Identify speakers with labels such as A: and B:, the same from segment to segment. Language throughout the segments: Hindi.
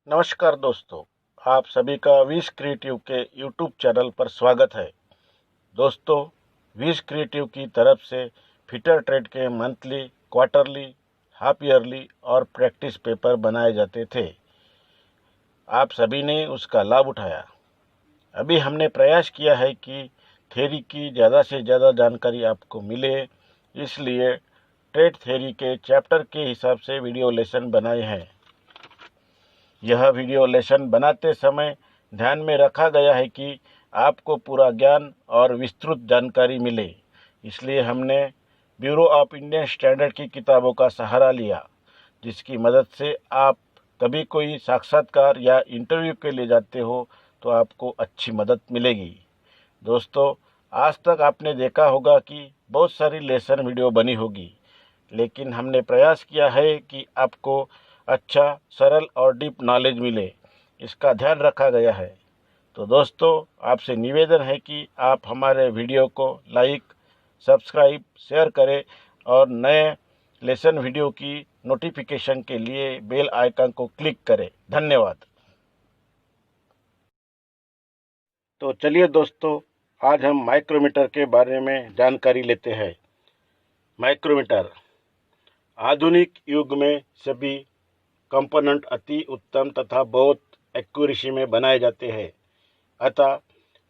A: नमस्कार दोस्तों, आप सभी का विश क्रिएटिव के यूट्यूब चैनल पर स्वागत है। दोस्तों, विश क्रिएटिव की तरफ से फिटर ट्रेड के मंथली, क्वार्टरली, हाफ ईयरली और प्रैक्टिस पेपर बनाए जाते थे। आप सभी ने उसका लाभ उठाया। अभी हमने प्रयास किया है कि थ्योरी की ज़्यादा से ज़्यादा जानकारी आपको मिले, इसलिए ट्रेड थ्योरी के चैप्टर के हिसाब से वीडियो लेसन बनाए हैं। यह वीडियो लेसन बनाते समय ध्यान में रखा गया है कि आपको पूरा ज्ञान और विस्तृत जानकारी मिले, इसलिए हमने ब्यूरो ऑफ इंडियन स्टैंडर्ड की किताबों का सहारा लिया, जिसकी मदद से आप कभी कोई साक्षात्कार या इंटरव्यू के लिए जाते हो तो आपको अच्छी मदद मिलेगी। दोस्तों, आज तक आपने देखा होगा कि बहुत सारी लेसन वीडियो बनी होगी, लेकिन हमने प्रयास किया है कि आपको अच्छा, सरल और डीप नॉलेज मिले, इसका ध्यान रखा गया है। तो दोस्तों, आपसे निवेदन है कि आप हमारे वीडियो को लाइक, सब्सक्राइब, शेयर करें और नए लेसन वीडियो की नोटिफिकेशन के लिए बेल आइकन को क्लिक करें। धन्यवाद। तो चलिए दोस्तों, आज हम माइक्रोमीटर के बारे में जानकारी लेते हैं। माइक्रोमीटर आधुनिक युग में सभी कंपोनेंट अति उत्तम तथा बहुत एक्यूरेसी में बनाए जाते हैं, अतः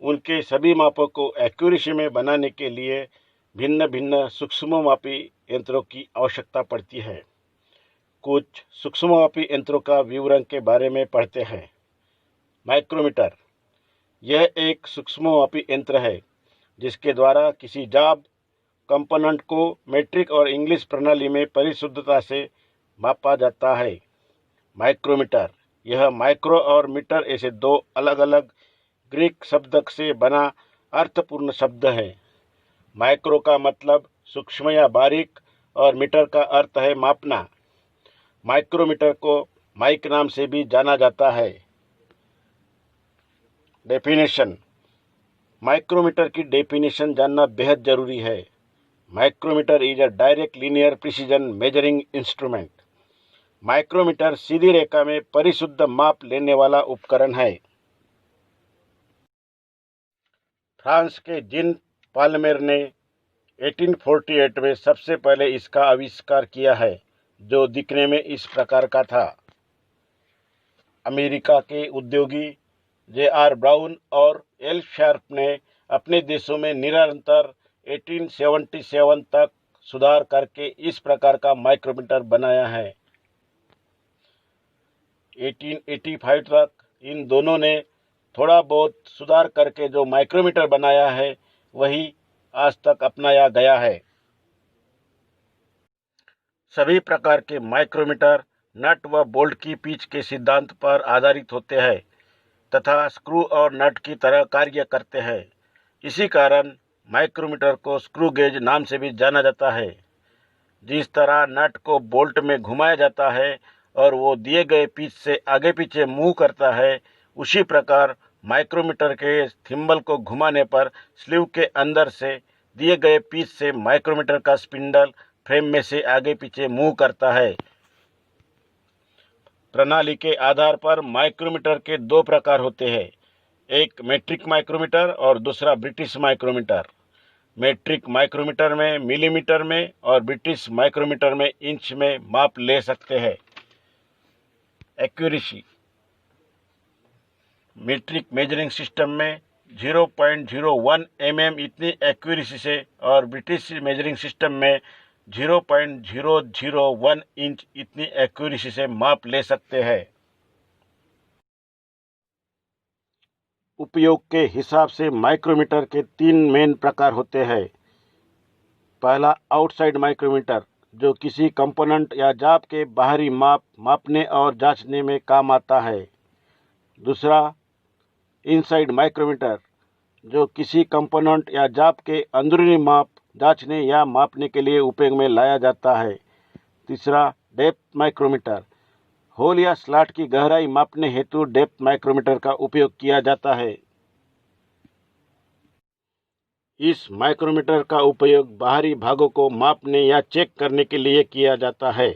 A: उनके सभी मापों को एक्यूरेसी में बनाने के लिए भिन्न भिन्न सूक्ष्ममापी यंत्रों की आवश्यकता पड़ती है। कुछ सूक्ष्ममापी यंत्रों का विवरण के बारे में पढ़ते हैं। माइक्रोमीटर यह एक सूक्ष्ममापी यंत्र है जिसके द्वारा किसी जाब कंपोनेंट को मीट्रिक और इंग्लिश प्रणाली में परिशुद्धता से मापा जाता है। माइक्रोमीटर यह माइक्रो और मीटर ऐसे दो अलग अलग ग्रीक शब्द से बना अर्थपूर्ण शब्द है। माइक्रो का मतलब सूक्ष्म या बारीक और मीटर का अर्थ है मापना। माइक्रोमीटर को माइक नाम से भी जाना जाता है। डेफिनेशन। माइक्रोमीटर की डेफिनेशन जानना बेहद जरूरी है। Micrometer is a direct linear precision measuring instrument. Micrometer सीधी रेखा में परिशुद्ध माप लेने वाला उपकरण है। फ्रांस के जीन पाल्मेर ने 1848 में सबसे पहले इसका आविष्कार किया है, जो दिखने में इस प्रकार का था। अमेरिका के उद्योगी J.R. ब्राउन और एल शार्प ने अपने देशों में निरंतर 1877 तक सुधार करके इस प्रकार का माइक्रोमीटर बनाया है। 1885 तक इन दोनों ने थोड़ा बहुत सुधार करके जो माइक्रोमीटर बनाया है वही आज तक अपनाया गया है। सभी प्रकार के माइक्रोमीटर नट व बोल्ट की पिच के सिद्धांत पर आधारित होते हैं तथा स्क्रू और नट की तरह कार्य करते हैं। इसी कारण माइक्रोमीटर को स्क्रू गेज नाम से भी जाना जाता है। जिस तरह नट को बोल्ट में घुमाया जाता है और वो दिए गए पिच से आगे पीछे मूव करता है, उसी प्रकार माइक्रोमीटर के थिम्बल को घुमाने पर स्लीव के अंदर से दिए गए पिच से माइक्रोमीटर का स्पिंडल फ्रेम में से आगे पीछे मूव करता है। प्रणाली के आधार पर माइक्रोमीटर के दो प्रकार होते हैं, एक मेट्रिक माइक्रोमीटर और दूसरा ब्रिटिश माइक्रोमीटर। मेट्रिक माइक्रोमीटर में मिलीमीटर में और ब्रिटिश माइक्रोमीटर में इंच में माप ले सकते हैं। एक्यूरेसी। मीट्रिक मेजरिंग सिस्टम में 0.01 mm इतनी एक्यूरेसी से और ब्रिटिश मेजरिंग सिस्टम में 0.001 इंच इतनी एक्यूरेसी से माप ले सकते हैं। उपयोग के हिसाब से माइक्रोमीटर के तीन मेन प्रकार होते हैं। पहला आउटसाइड माइक्रोमीटर, जो किसी कंपोनेंट या जाप के बाहरी मापने और जांचने में काम आता है। दूसरा इनसाइड माइक्रोमीटर, जो किसी कंपोनेंट या जाप के अंदरूनी माप जांचने या मापने के लिए उपयोग में लाया जाता है। तीसरा डेप्थ माइक्रोमीटर, होल या स्लॉट की गहराई मापने हेतु डेप्थ माइक्रोमीटर का उपयोग किया जाता है। इस माइक्रोमीटर का उपयोग बाहरी भागों को मापने या चेक करने के लिए किया जाता है।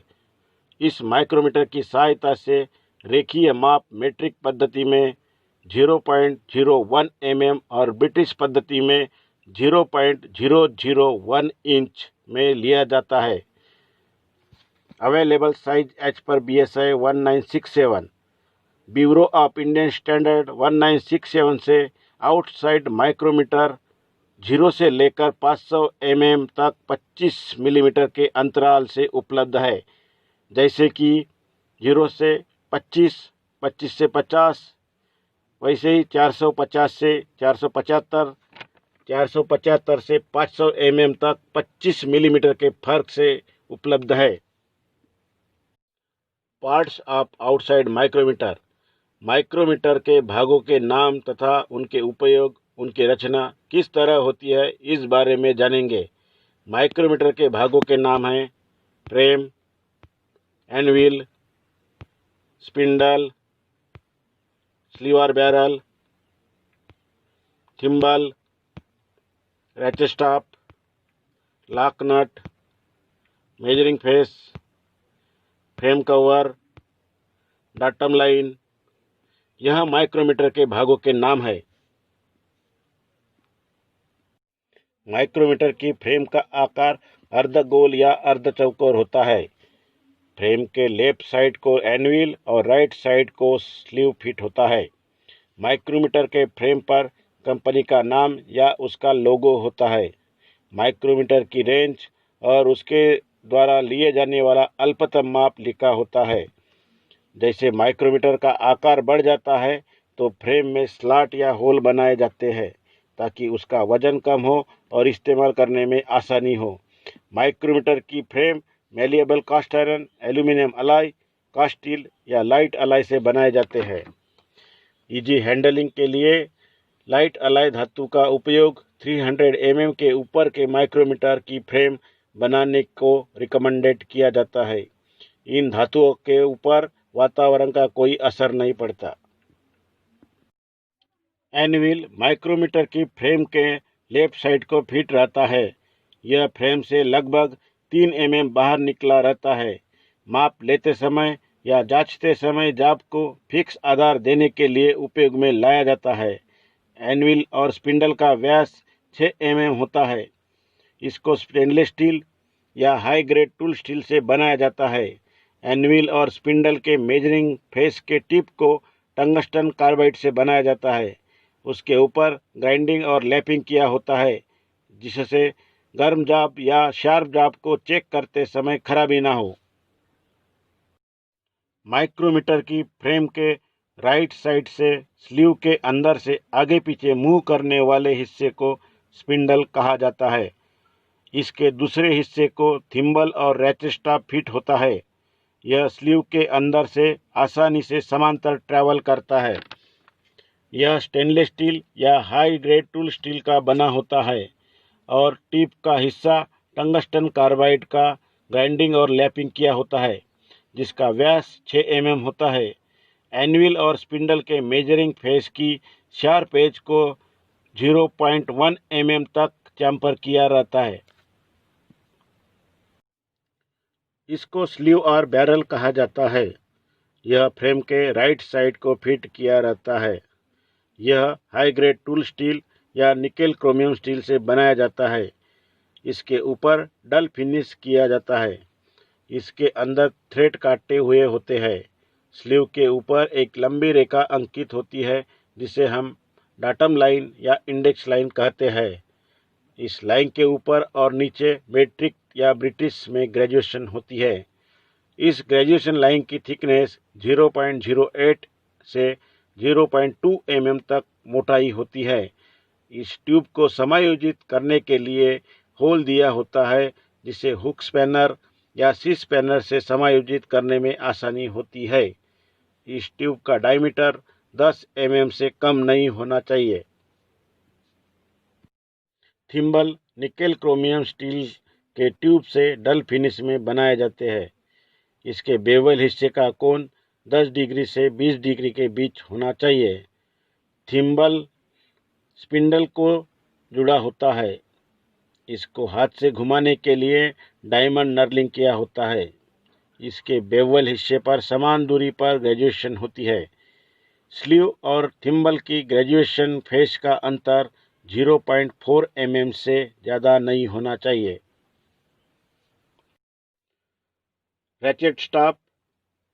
A: इस माइक्रोमीटर की सहायता से रेखीय माप मेट्रिक पद्धति में 0.01 mm और ब्रिटिश पद्धति में 0.001 इंच में लिया जाता है। अवेलेबल साइज एच पर BSI 1967। Bureau of Indian standard 1967 से आउटसाइड माइक्रोमीटर 0 से लेकर 500 mm तक 25 मिलीमीटर के अंतराल से उपलब्ध है, जैसे कि 0 से 25, 25 से 50, वैसे ही 450 से 475, 475 से 500 mm तक 25 मिलीमीटर के फर्क से उपलब्ध है। Parts of outside micrometer. Micrometer के भागों के नाम तथा उनके उपयोग, उनकी रचना किस तरह होती है, इस बारे में जानेंगे। माइक्रोमीटर के भागों के नाम हैं frame, anvil, spindle, sleeve barrel, thimble, ratchet stop, lock nut, measuring face, frame cover, datum line. यह माइक्रोमीटर के भागों के नाम है। माइक्रोमीटर की फ्रेम का आकार अर्धगोल या अर्धचौकोर होता है। फ्रेम के लेफ्ट साइड को एनविल और राइट साइड को स्लीव फिट होता है। माइक्रोमीटर के फ्रेम पर कंपनी का नाम या उसका लोगो होता है। माइक्रोमीटर की रेंज और उसके द्वारा लिए जाने वाला अल्पतम माप लिखा होता है। जैसे माइक्रोमीटर का आकार बढ़ जाता है तो फ्रेम में स्लॉट या होल बनाए जाते हैं ताकि उसका वजन कम हो और इस्तेमाल करने में आसानी हो। माइक्रोमीटर की frame malleable cast iron, aluminium alloy, cast steel या लाइट अलाय से बनाए जाते हैं। इजी हैंडलिंग के लिए लाइट अलाय धातु का उपयोग 300 mm के ऊपर के माइक्रोमीटर की फ्रेम बनाने को रिकमेंडेड किया जाता है। इन धातुओं के ऊपर वातावरण का कोई असर नहीं पड़ता। एनविल माइक्रोमीटर की फ्रेम के लेफ्ट साइड को फिट रहता है। यह फ्रेम से लगभग 3 mm बाहर निकला रहता है। माप लेते समय या जांचते समय जाप को फिक्स आधार देने के लिए उपयोग में लाया जाता है। एनविल और स्पिंडल का व्यास 6 mm होता है। इसको स्टेनलेस स्टील या हाई ग्रेड टूल स्टील से बनाया जाता है। एनविल और स्पिंडल के मेजरिंग फेस के टिप को टंगस्टन कार्बाइड से बनाया जाता है। उसके ऊपर ग्राइंडिंग और लैपिंग किया होता है, जिससे गर्म जाप या शार्प जाप को चेक करते समय खराबी ना हो। माइक्रोमीटर की फ्रेम के राइट साइड से स्लीव के अंदर से आगे पीछे मूव करने वाले हिस्से को स्पिंडल कहा जाता है। इसके दूसरे हिस्से को थिम्बल और रैचेस्टॉप फिट होता है। यह स्लीव के अंदर से आसानी से समांतर ट्रैवल करता है। यह स्टेनलेस स्टील या हाई ग्रेड टूल स्टील का बना होता है और टिप का हिस्सा टंगस्टन कार्बाइड का ग्राइंडिंग और लैपिंग किया होता है, जिसका व्यास 6 mm होता है। एनविल और स्पिंडल के मेजरिंग फेस की शार्प एज को 0.1 mm तक चैम्पर किया रहता है। इसको स्लीव और बैरल कहा जाता है। यह फ्रेम के राइट साइड को फिट किया रहता है। यह हाई ग्रेड टूल स्टील या निकेल क्रोमियम स्टील से बनाया जाता है। इसके ऊपर डल फिनिश किया जाता है। इसके अंदर थ्रेड काटे हुए होते हैं। स्लीव के ऊपर एक लंबी रेखा अंकित होती है, जिसे हम डाटम लाइन या इंडेक्स लाइन कहते हैं। इस लाइन के ऊपर और नीचे मेट्रिक या ब्रिटिश में ग्रेजुएशन होती है। इस ग्रेजुएशन लाइन की थिकनेस 0.08 से 0.2 mm तक मोटाई होती है। इस ट्यूब को समायोजित करने के लिए होल दिया होता है, जिसे हुक स्पैनर या सी स्पैनर से समायोजित करने में आसानी होती है। इस ट्यूब का डायमीटर 10 mm से कम नहीं होना चाहिए। थिम्बल निकेल क्रोमियम स्टील के ट्यूब से डल फिनिश में बनाए जाते हैं। इसके बेवल हिस्से का कोण 10 डिग्री से 20 डिग्री के बीच होना चाहिए। थिम्बल स्पिंडल को जुड़ा होता है। इसको हाथ से घुमाने के लिए डायमंड नर्लिंग किया होता है। इसके बेवल हिस्से पर समान दूरी पर ग्रेजुएशन होती है। स्लीव और थिम्बल की ग्रेजुएशन फेस का अंतर 0.4 mm से ज़्यादा नहीं होना चाहिए। रैचेट स्टॉप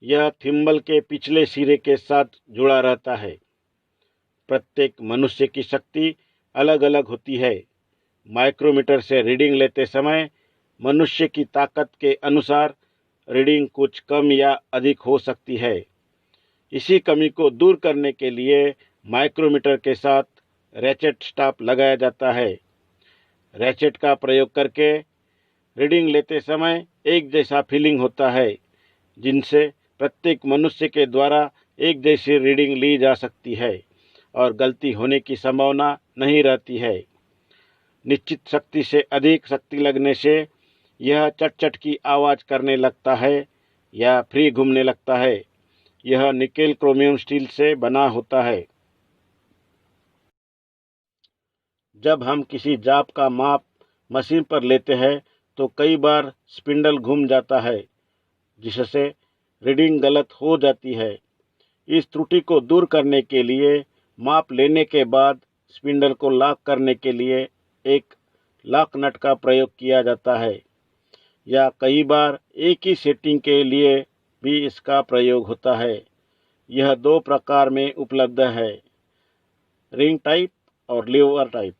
A: यह थिम्बल के पिछले सिरे के साथ जुड़ा रहता है। प्रत्येक मनुष्य की शक्ति अलग अलग होती है। माइक्रोमीटर से रीडिंग लेते समय मनुष्य की ताकत के अनुसार रीडिंग कुछ कम या अधिक हो सकती है। इसी कमी को दूर करने के लिए माइक्रोमीटर के साथ रैचेट स्टॉप लगाया जाता है। रैचेट का प्रयोग करके रीडिंग लेते समय एक जैसा फीलिंग होता है, जिनसे प्रत्येक मनुष्य के द्वारा एक जैसी रीडिंग ली जा सकती है और गलती होने की संभावना नहीं रहती है। निश्चित शक्ति से अधिक शक्ति लगने से यह चट-चट की आवाज़ करने लगता है या फ्री घूमने लगता है। यह निकेल क्रोमियम स्टील से बना होता है। जब हम किसी जाप का माप मशीन पर लेते हैं तो कई बार स्पिंडल घूम जाता है, जिससे रीडिंग गलत हो जाती है। इस त्रुटि को दूर करने के लिए माप लेने के बाद स्पिंडल को लॉक करने के लिए एक लॉक नट का प्रयोग किया जाता है, या कई बार एक ही सेटिंग के लिए भी इसका प्रयोग होता है। यह 2 प्रकार में उपलब्ध है, रिंग टाइप और लीवर टाइप।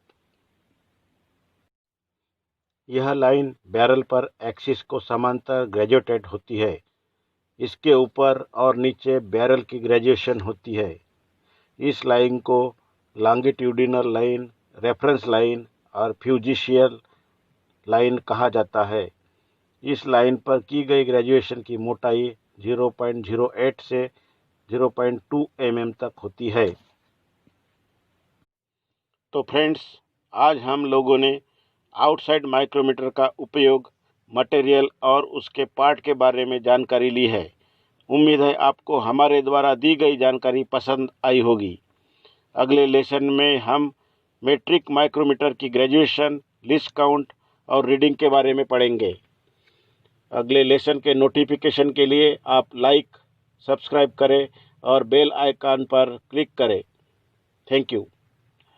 A: यह लाइन बैरल पर एक्सिस को समांतर ग्रेजुएटेड होती है। इसके ऊपर और नीचे बैरल की ग्रेजुएशन होती है। इस लाइन को लॉन्गिट्यूडिनल लाइन, रेफरेंस लाइन और फ्यूजिशियल लाइन कहा जाता है। इस लाइन पर की गई ग्रेजुएशन की मोटाई 0.08 से 0.2 mm तक होती है। तो फ्रेंड्स, आज हम लोगों ने आउटसाइड माइक्रोमीटर का उपयोग, मटेरियल और उसके पार्ट के बारे में जानकारी ली है। उम्मीद है आपको हमारे द्वारा दी गई जानकारी पसंद आई होगी। अगले लेसन में हम मेट्रिक माइक्रोमीटर की ग्रेजुएशन, लिस्ट काउंट और रीडिंग के बारे में पढ़ेंगे। अगले लेसन के नोटिफिकेशन के लिए आप लाइक, सब्सक्राइब करें और बेल आइकन पर क्लिक करें। Thank you.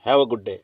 A: Have a good day.